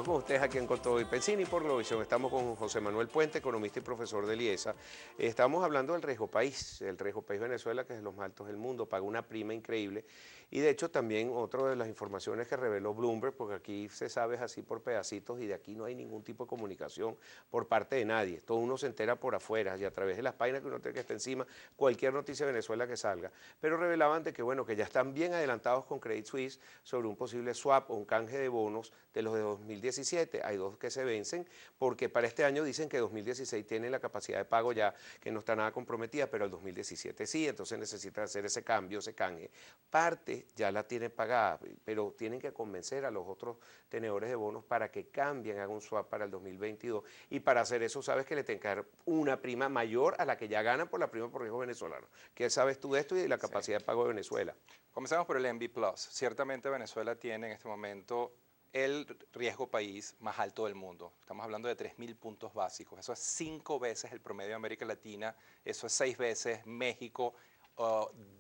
Continuamos con ustedes aquí en Con Todo y Pensini por Globovisión. Estamos con José Manuel Puente, economista y profesor del IESA. Estamos hablando del riesgo país, el riesgo país Venezuela, que es de los más altos del mundo, paga una prima increíble. Y de hecho también otra de las informaciones que reveló Bloomberg, porque aquí se sabe así por pedacitos y de aquí no hay ningún tipo de comunicación por parte de nadie. Todo uno se entera por afuera y a través de las páginas que uno tiene que estar encima, cualquier noticia de Venezuela que salga. Pero revelaban de que, bueno, que ya están bien adelantados con Credit Suisse sobre un posible swap o un canje de bonos de los de 2017. Hay dos que se vencen porque para este año dicen que 2016 tiene la capacidad de pago ya que no está nada comprometida, pero el 2017 sí, entonces necesitan hacer ese cambio, ese canje. Parte ya la tienen pagada, pero tienen que convencer a los otros tenedores de bonos para que cambien, hagan un swap para el 2022 y para hacer eso sabes que le tienen que dar una prima mayor a la que ya ganan por la prima por riesgo venezolano. ¿Qué sabes tú de esto y de la capacidad de pago de Venezuela? Comenzamos por el MB Plus. Ciertamente Venezuela tiene en este momento el riesgo país más alto del mundo. Estamos hablando de 3.000 puntos básicos. Eso es 5 veces el promedio de América Latina, eso es 6 veces México,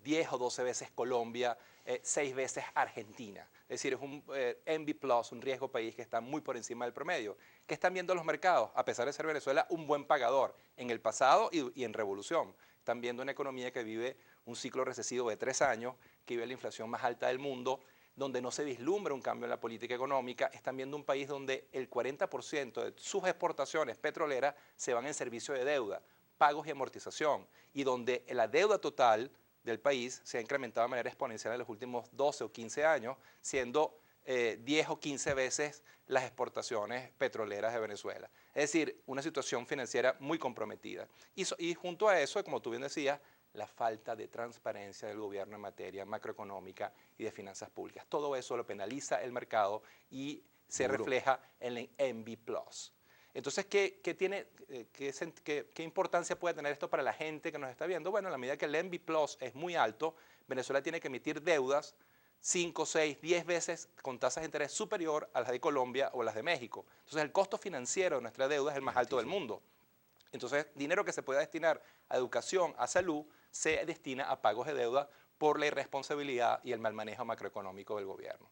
10 o 12 veces Colombia, 6 veces Argentina. Es decir, es un MB Plus, un riesgo país que está muy por encima del promedio. ¿Qué están viendo los mercados? A pesar de ser Venezuela un buen pagador en el pasado y en revolución. Están viendo una economía que vive un ciclo recesivo de 3 años, que vive la inflación más alta del mundo, donde no se vislumbra un cambio en la política económica. Están viendo un país donde el 40% de sus exportaciones petroleras se van en servicio de deuda, pagos y amortización, y donde la deuda total del país se ha incrementado de manera exponencial en los últimos 12 o 15 años, siendo 10 o 15 veces las exportaciones petroleras de Venezuela. Es decir, una situación financiera muy comprometida. Y junto a eso, como tú bien decías, la falta de transparencia del gobierno en materia macroeconómica y de finanzas públicas. Todo eso lo penaliza el mercado y se refleja en el MB Plus. Entonces, ¿qué importancia puede tener esto para la gente que nos está viendo? Bueno, en la medida que el MB Plus es muy alto, Venezuela tiene que emitir deudas 5, 6, 10 veces con tasas de interés superior a las de Colombia o las de México. Entonces, el costo financiero de nuestra deuda es el más alto del mundo. Entonces, dinero que se pueda destinar a educación, a salud, se destina a pagos de deuda por la irresponsabilidad y el mal manejo macroeconómico del gobierno.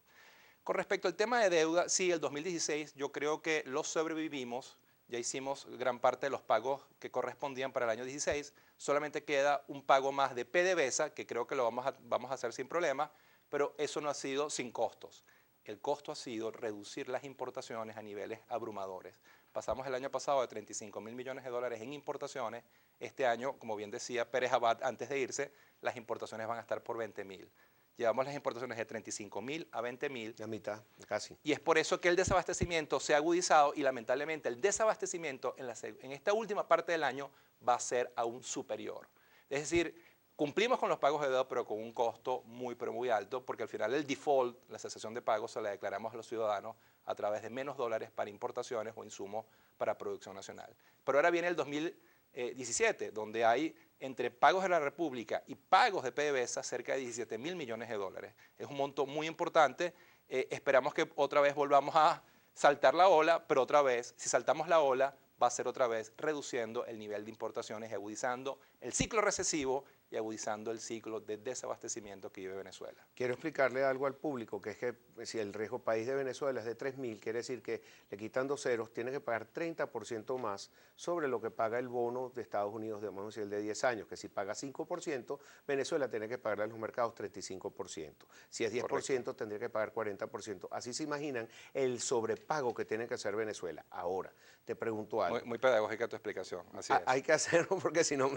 Con respecto al tema de deuda, sí, el 2016 yo creo que lo sobrevivimos, ya hicimos gran parte de los pagos que correspondían para el año 16, solamente queda un pago más de PDVSA, que creo que lo vamos a hacer sin problema, pero eso no ha sido sin costos. El costo ha sido reducir las importaciones a niveles abrumadores. Pasamos el año pasado de 35.000 millones de dólares en importaciones. Este año, como bien decía Pérez Abad antes de irse, las importaciones van a estar por 20.000. Llevamos las importaciones de 35.000 a 20.000. La mitad, casi. Y es por eso que el desabastecimiento se ha agudizado y lamentablemente el desabastecimiento en esta última parte del año va a ser aún superior. Es decir, cumplimos con los pagos de deuda, pero con un costo muy, pero muy alto, porque al final el default, la cesación de pagos, se la declaramos a los ciudadanos a través de menos dólares para importaciones o insumos para producción nacional. Pero ahora viene el 2017, donde hay entre pagos de la República y pagos de PDVSA cerca de 17.000 millones de dólares. Es un monto muy importante. Esperamos que otra vez volvamos a saltar la ola, pero otra vez, si saltamos la ola, va a ser otra vez reduciendo el nivel de importaciones y agudizando el ciclo recesivo y agudizando el ciclo de desabastecimiento que vive Venezuela. Quiero explicarle algo al público, que es que si el riesgo país de Venezuela es de 3.000, quiere decir que le quitan 2 ceros, tiene que pagar 30% más sobre lo que paga el bono de Estados Unidos, vamos a decir, el de 10 años, que si paga 5%, Venezuela tiene que pagarle a los mercados 35%. Si es 10%, correcto, tendría que pagar 40%. Así se imaginan el sobrepago que tiene que hacer Venezuela. Ahora, te pregunto algo. Muy pedagógica tu explicación, así es. Hay que hacerlo porque si no,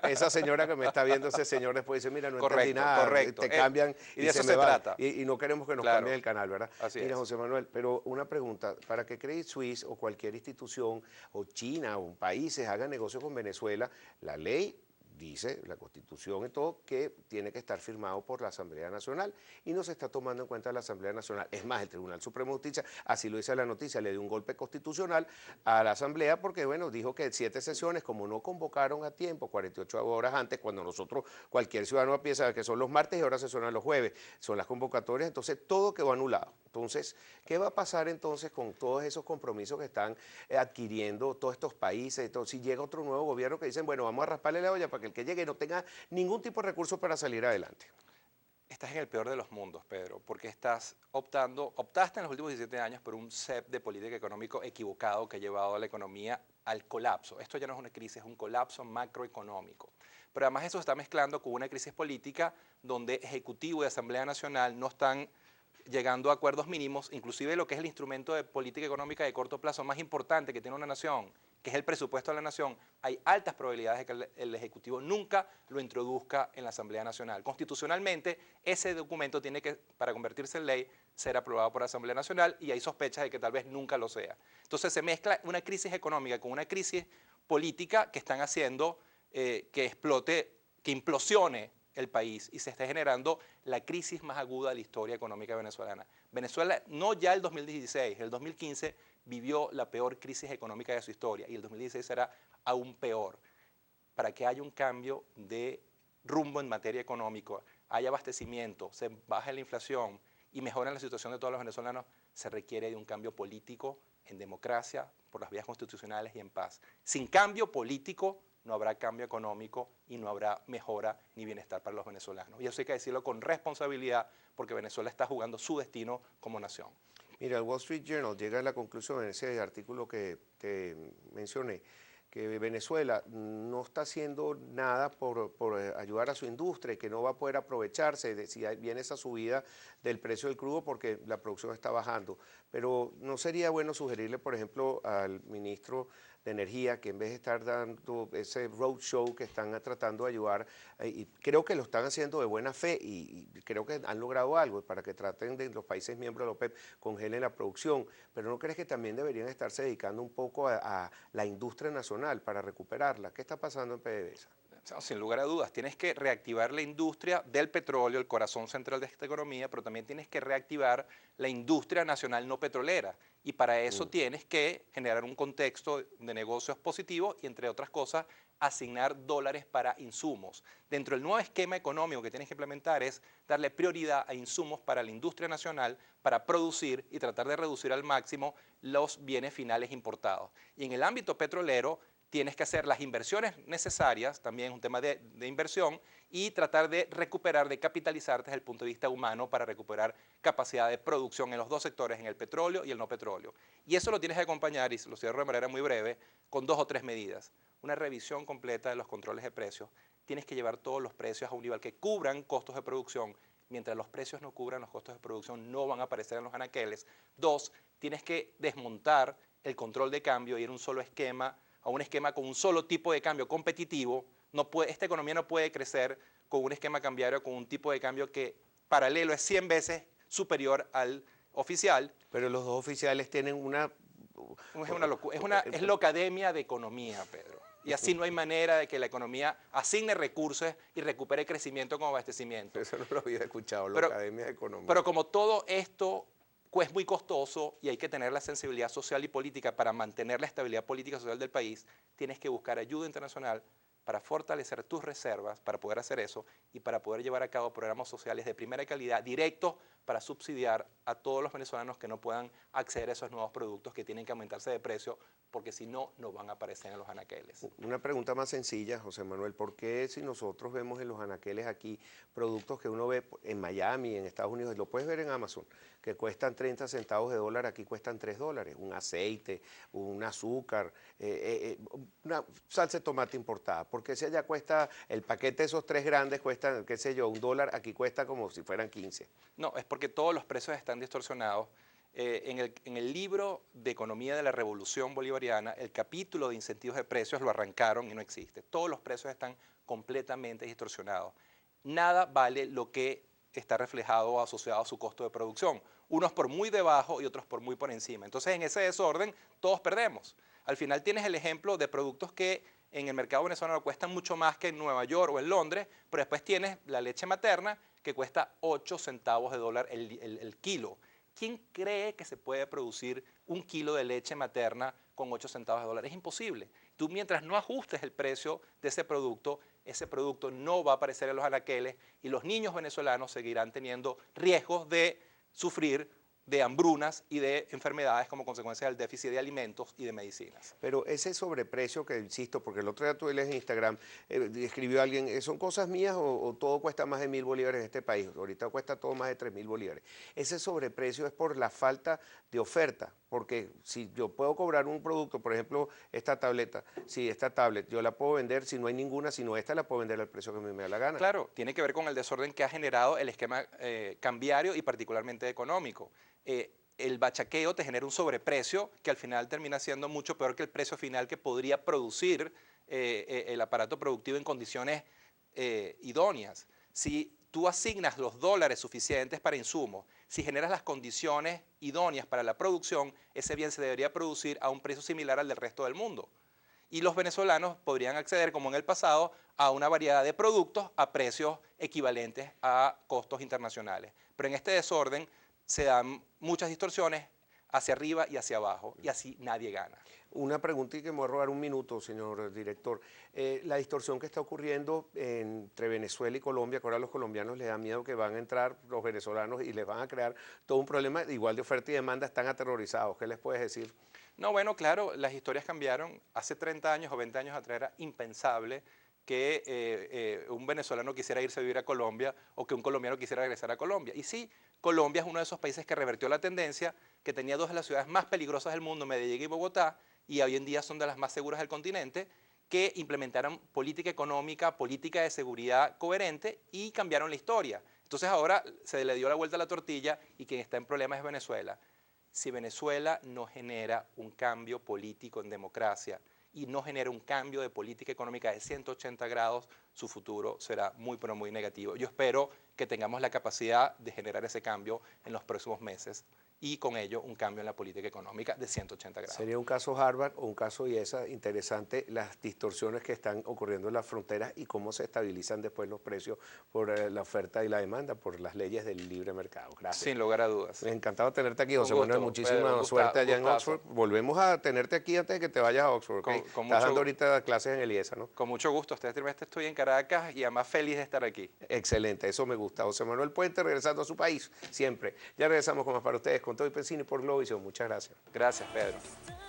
esa señora que me está viendo, ese señor después dice, mira, no entendí nada, te cambian y de eso se trata. Y no queremos que nos Claro, cambien el canal, ¿verdad? Así mira, es. José Manuel, pero una pregunta, para que Credit Suisse o cualquier institución, o China, o países hagan negocio con Venezuela, la ley dice, la Constitución y todo, que tiene que estar firmado por la Asamblea Nacional y no se está tomando en cuenta la Asamblea Nacional. Es más, el Tribunal Supremo de Justicia, así lo dice la noticia, le dio un golpe constitucional a la Asamblea porque, bueno, dijo que 7 sesiones, como no convocaron a tiempo, 48 horas antes, cuando nosotros, cualquier ciudadano piensa que son los martes y ahora sesionan los jueves, son las convocatorias, entonces todo quedó anulado. Entonces, ¿qué va a pasar entonces con todos esos compromisos que están adquiriendo todos estos países? Entonces, si llega otro nuevo gobierno que dicen, bueno, vamos a rasparle la olla para que el que llegue no tenga ningún tipo de recurso para salir adelante. estás en el peor de los mundos, Pedro, porque optaste en los últimos 17 años por un set de política económico equivocado que ha llevado a la economía al colapso. Esto ya no es una crisis, es un colapso macroeconómico. Pero además eso se está mezclando con una crisis política donde Ejecutivo y Asamblea Nacional no están llegando a acuerdos mínimos, inclusive lo que es el instrumento de política económica de corto plazo más importante que tiene una nación, que es el presupuesto de la nación, hay altas probabilidades de que el Ejecutivo nunca lo introduzca en la Asamblea Nacional. Constitucionalmente, ese documento tiene que, para convertirse en ley, ser aprobado por la Asamblea Nacional y hay sospechas de que tal vez nunca lo sea. Entonces se mezcla una crisis económica con una crisis política que están haciendo que explote, que implosione el país y se está generando la crisis más aguda de la historia económica venezolana. Venezuela, no ya el 2016, el 2015 vivió la peor crisis económica de su historia y el 2016 será aún peor. Para que haya un cambio de rumbo en materia económica, haya abastecimiento, se baje la inflación y mejore la situación de todos los venezolanos, se requiere de un cambio político en democracia, por las vías constitucionales y en paz. Sin cambio político no habrá cambio económico y no habrá mejora ni bienestar para los venezolanos. Y eso hay que decirlo con responsabilidad porque Venezuela está jugando su destino como nación. Mira, el Wall Street Journal llega a la conclusión en ese artículo que te mencioné, que Venezuela no está haciendo nada por ayudar a su industria y que no va a poder aprovecharse de si viene esa subida del precio del crudo porque la producción está bajando. Pero no sería bueno sugerirle, por ejemplo, al ministro de Energía que en vez de estar dando ese roadshow que están tratando de ayudar, y creo que lo están haciendo de buena fe y creo que han logrado algo para que traten de los países miembros de la OPEP congelen la producción, pero ¿no crees que también deberían estarse dedicando un poco a la industria nacional para recuperarla? ¿Qué está pasando en PDVSA? Sin lugar a dudas, tienes que reactivar la industria del petróleo, el corazón central de esta economía, pero también tienes que reactivar la industria nacional no petrolera. Y para eso tienes que generar un contexto de negocios positivo y, entre otras cosas, asignar dólares para insumos. Dentro del nuevo esquema económico que tienes que implementar es darle prioridad a insumos para la industria nacional, para producir y tratar de reducir al máximo los bienes finales importados. Y en el ámbito petrolero, tienes que hacer las inversiones necesarias, también es un tema de inversión, y tratar de recuperar, de capitalizarte desde el punto de vista humano para recuperar capacidad de producción en los dos sectores, en el petróleo y el no petróleo. Y eso lo tienes que acompañar, y lo cierro de manera muy breve, con 2 o 3 medidas. Una revisión completa de los controles de precios. Tienes que llevar todos los precios a un nivel que cubran costos de producción. Mientras los precios no cubran los costos de producción, no van a aparecer en los anaqueles. 2, tienes que desmontar el control de cambio y ir a un solo esquema, a un esquema con un solo tipo de cambio competitivo. Esta economía no puede crecer con un esquema cambiario, con un tipo de cambio que paralelo es 100 veces superior al oficial. Pero los dos oficiales tienen una... Es una locura, es locademia de economía, Pedro. Y así no hay manera de que la economía asigne recursos y recupere crecimiento como abastecimiento. Eso no lo había escuchado, locademia de economía. Pero como todo esto es muy costoso y hay que tener la sensibilidad social y política para mantener la estabilidad política y social del país, tienes que buscar ayuda internacional para fortalecer tus reservas, para poder hacer eso y para poder llevar a cabo programas sociales de primera calidad directos para subsidiar a todos los venezolanos que no puedan acceder a esos nuevos productos que tienen que aumentarse de precio porque si no, no van a aparecer en los anaqueles. Una pregunta más sencilla, José Manuel, ¿por qué si nosotros vemos en los anaqueles aquí productos que uno ve en Miami, en Estados Unidos, y lo puedes ver en Amazon, que cuestan 30 centavos de dólar, aquí cuestan $3, un aceite, un azúcar, una salsa de tomate importada? Porque si allá cuesta, el paquete de esos 3 grandes cuesta, qué sé yo, $1, aquí cuesta como si fueran 15. No, es porque todos los precios están distorsionados. En el libro de Economía de la Revolución Bolivariana, el capítulo de incentivos de precios lo arrancaron y no existe. Todos los precios están completamente distorsionados. Nada vale lo que está reflejado o asociado a su costo de producción. Unos por muy debajo y otros por muy por encima. Entonces, en ese desorden, todos perdemos. Al final tienes el ejemplo de productos que en el mercado venezolano cuestan mucho más que en Nueva York o en Londres, pero después tienes la leche materna que cuesta 8 centavos de dólar el kilo. ¿Quién cree que se puede producir un kilo de leche materna con 8 centavos de dólar? Es imposible. Tú mientras no ajustes el precio de ese producto no va a aparecer en los anaqueles y los niños venezolanos seguirán teniendo riesgos de sufrir de hambrunas y de enfermedades como consecuencia del déficit de alimentos y de medicinas. Pero ese sobreprecio que insisto, porque el otro día tú lees en Instagram, escribió alguien, ¿son cosas mías o todo cuesta más de 1.000 bolívares en este país? Ahorita cuesta todo más de 3.000 bolívares. Ese sobreprecio es por la falta de oferta, porque si yo puedo cobrar un producto, por ejemplo, esta tableta, si esta tablet yo la puedo vender, si no hay ninguna, sino esta la puedo vender al precio que a mí me da la gana. Claro, tiene que ver con el desorden que ha generado el esquema cambiario y particularmente económico. El bachaqueo te genera un sobreprecio que al final termina siendo mucho peor que el precio final que podría producir el aparato productivo en condiciones idóneas. Si tú asignas los dólares suficientes para insumos, si generas las condiciones idóneas para la producción, ese bien se debería producir a un precio similar al del resto del mundo. Y los venezolanos podrían acceder, como en el pasado, a una variedad de productos a precios equivalentes a costos internacionales. Pero en este desorden se dan muchas distorsiones hacia arriba y hacia abajo, y así nadie gana. Una pregunta y que me voy a robar un minuto, señor director. La distorsión que está ocurriendo entre Venezuela y Colombia, que ahora a los colombianos les da miedo que van a entrar los venezolanos y les van a crear todo un problema igual de oferta y demanda, están aterrorizados. ¿Qué les puedes decir? No, bueno, claro, las historias cambiaron. Hace 30 años o 20 años atrás era impensable que un venezolano quisiera irse a vivir a Colombia o que un colombiano quisiera regresar a Colombia. Y sí, Colombia es uno de esos países que revertió la tendencia, que tenía dos de las ciudades más peligrosas del mundo, Medellín y Bogotá, y hoy en día son de las más seguras del continente, que implementaron política económica, política de seguridad coherente y cambiaron la historia. Entonces ahora se le dio la vuelta a la tortilla y quien está en problemas es Venezuela. Si Venezuela no genera un cambio político en democracia y no genera un cambio de política económica de 180 grados, su futuro será muy, pero muy negativo. Yo espero que tengamos la capacidad de generar ese cambio en los próximos meses y con ello un cambio en la política económica de 180 grados. Sería un caso Harvard o un caso IESA interesante, las distorsiones que están ocurriendo en las fronteras y cómo se estabilizan después los precios por la oferta y la demanda, por las leyes del libre mercado. Gracias. Sin lugar a dudas. Encantado de tenerte aquí, José Manuel. Muchísima Pedro, suerte allá en gustazo. Oxford. Volvemos a tenerte aquí antes de que te vayas a Oxford. ¿Okay? Estás dando ahorita clases en el IESA, ¿no? Con mucho gusto. Este trimestre estoy en Caracas y además feliz de estar aquí. Excelente, eso me gusta. José Manuel Puente regresando a su país, siempre. Ya regresamos con más para ustedes, con Toby Pensini por Globovisión. Muchas gracias. Gracias, Pedro.